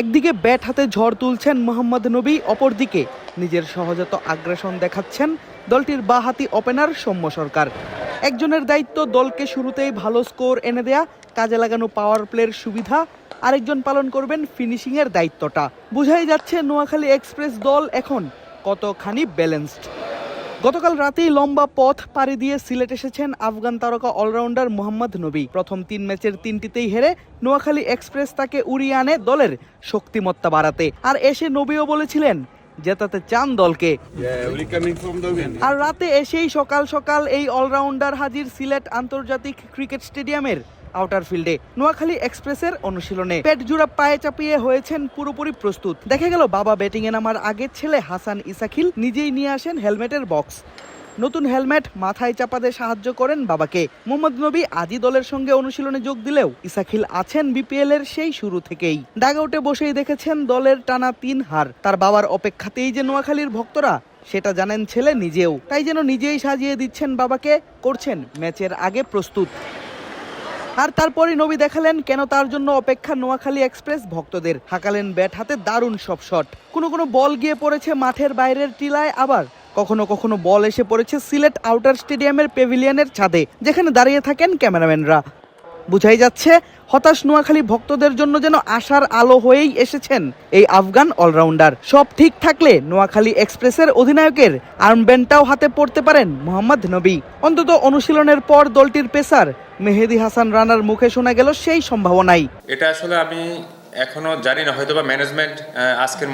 একদিকে ব্যাট হাতে ঝড় তুলছেন মোহাম্মদ নবী, অপরদিকে নিজের সহজাত আগ্রাসন দেখাচ্ছেন দলটির বাঁহাতি ওপেনার সৌম্য সরকার। একজনের দায়িত্ব দলকে শুরুতেই ভালো স্কোর এনে দেয়া, কাজে লাগানো পাওয়ার প্লের সুবিধা, আরেকজন পালন করবেন ফিনিশিংয়ের দায়িত্বটা। বোঝাই যাচ্ছে নোয়াখালী এক্সপ্রেস দল এখন কতখানি ব্যালেন্সড। গতকাল রাতেই লম্বা পথ পাড়ি দিয়ে সিলেট এসেছেন আফগান তারকা অলরাউন্ডার মোহাম্মদ নবী। প্রথম 3 ম্যাচের 3টিতেই হেরে নোয়াখালী এক্সপ্রেস তাকে উড়িয়ে আনে দলের শক্তিমত্তা বাড়াতে। আর এসে নবীও বলেছিলেন জেতাতে চান দলকে। আর রাতে এসেই সকাল সকাল এই অলরাউন্ডার হাজির সিলেট আন্তর্জাতিক ক্রিকেট স্টেডিয়ামের আউটার ফিল্ডে নোয়াখালী এক্সপ্রেসের অনুশীলনে। পেট জুড়া পায়ে চাপিয়ে হয়েছেন পুরোপুরি প্রস্তুত। দেখা গেল বাবা ব্যাটিংয়ে নামার আগের ছেলে হাসান ইসাখিল নিজেই নিয়ে আসেন হেলমেটের বক্স। নতুন হেলমেট মাথায় চাপাতে সাহায্য করেন বাবাকে। মোহাম্মদ নবী আজই দলের সঙ্গে অনুশীলনে যোগ দিলেও ইসাখিল আছেন বিপিএল এর সেই শুরু থেকেই। ডাগআউটে বসেই দেখেছেন দলের টানা 3 হার। তার বাবার অপেক্ষাতেই যে নোয়াখালীর ভক্তরা সেটা জানেন ছেলে নিজেও, তাই যেন নিজেই সাজিয়ে দিচ্ছেন বাবাকে, করছেন ম্যাচের আগে প্রস্তুত। আর তারপরই নবী দেখালেন কেন তার জন্য অপেক্ষা নোয়াখালী এক্সপ্রেস ভক্তদের। হাঁকালেন ব্যাট হাতে দারুণ সব শট। কোনো বল গিয়ে পড়েছে মাঠের বাইরের টিলায়, আবার কখনো বল এসে পড়েছে সিলেট আউটার স্টেডিয়ামের পেভিলিয়নের ছাদে, যেখানে দাঁড়িয়ে থাকেন ক্যামেরাম্যানরা। বুঝাই যাচ্ছে হতাশ নোয়াখালী ভক্তদের জন্য যেন আশার আলো হয়েই এসেছেন এই আফগান অলরাউন্ডার। সব ঠিক থাকলে নোয়াখালী এক্সপ্রেসের অধিনায়কের আর্মব্যান্ডটাও হাতে পড়তে পারেন মোহাম্মদ নবী। অন্তত অনুশীলনের পর দলটির পেসার মেহেদী হাসান রানার মুখে শোনা গেল সেই সম্ভাবনাই। এটা আসলে আমি এখনো জানি না, হয়তোবা ম্যানেজমেন্ট আজকের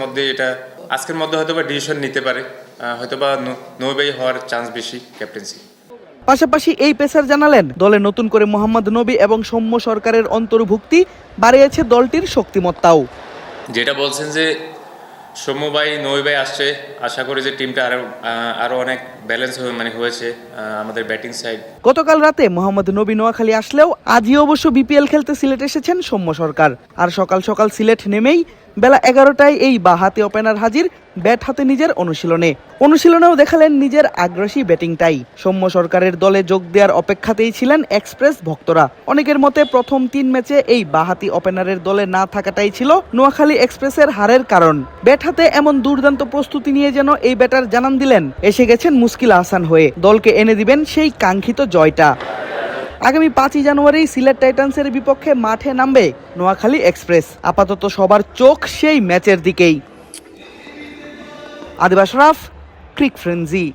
মধ্যে হয়তোবা ডিসিশন নিতে পারে, হয়তোবা নবী হওয়ার চান্স বেশি ক্যাপ্টেন্সি। পাশাপাশি এই পেসার জানালেন দলে নতুন করে মোহাম্মদ নবী এবং সৌম্য সরকারের অন্তর্ভুক্তি বাড়িয়েছে দলটির শক্তিমত্তাও। যেটা বলছেন যে সৌম্য ভাই, নবী ভাই আসছে, আশা করি যে টিমটা আরো অনেক ব্যালেন্স হয়েছে আমাদের ব্যাটিং সাইড। গতকাল রাতে মোহাম্মদ নবী নোয়াখালী আসলেও আজই অবশ্য বিপিএল খেলতে সিলেট এসেছেন সৌম্য সরকার। আর সকাল সকাল সিলেট নেমেই বেলা 11টায় এই বাঁহাতি ওপেনার হাজির ব্যাট হাতে নিজের অনুশীলনেও দেখালেন নিজের আগ্রাসী ব্যাটিংটাই। সৌম্য সরকারের দলে যোগ দেওয়ার অপেক্ষাতেই ছিলেন এক্সপ্রেস ভক্তরা। অনেকের মতে প্রথম 3 ম্যাচে এই বাঁহাতি ওপেনারের দলে না থাকাটাই ছিল নোয়াখালী এক্সপ্রেসের হারের কারণ। ব্যাট হাতে এমন দুর্দান্ত প্রস্তুতি নিয়ে যেন এই ব্যাটার জানান দিলেন এসে গেছেন মুশকিল আহসান হয়ে, দলকে এনে দিবেন সেই কাঙ্ক্ষিত জয়টা। আগামী 5ই জানুয়ারি সিলেট টাইটান্সের বিপক্ষে মাঠে নামবে নোয়াখালী এক্সপ্রেস। আপাতত সবার চোখ সেই ম্যাচের দিকেই। আদিব আশরাফ, ক্রিক ফ্রেন্জি।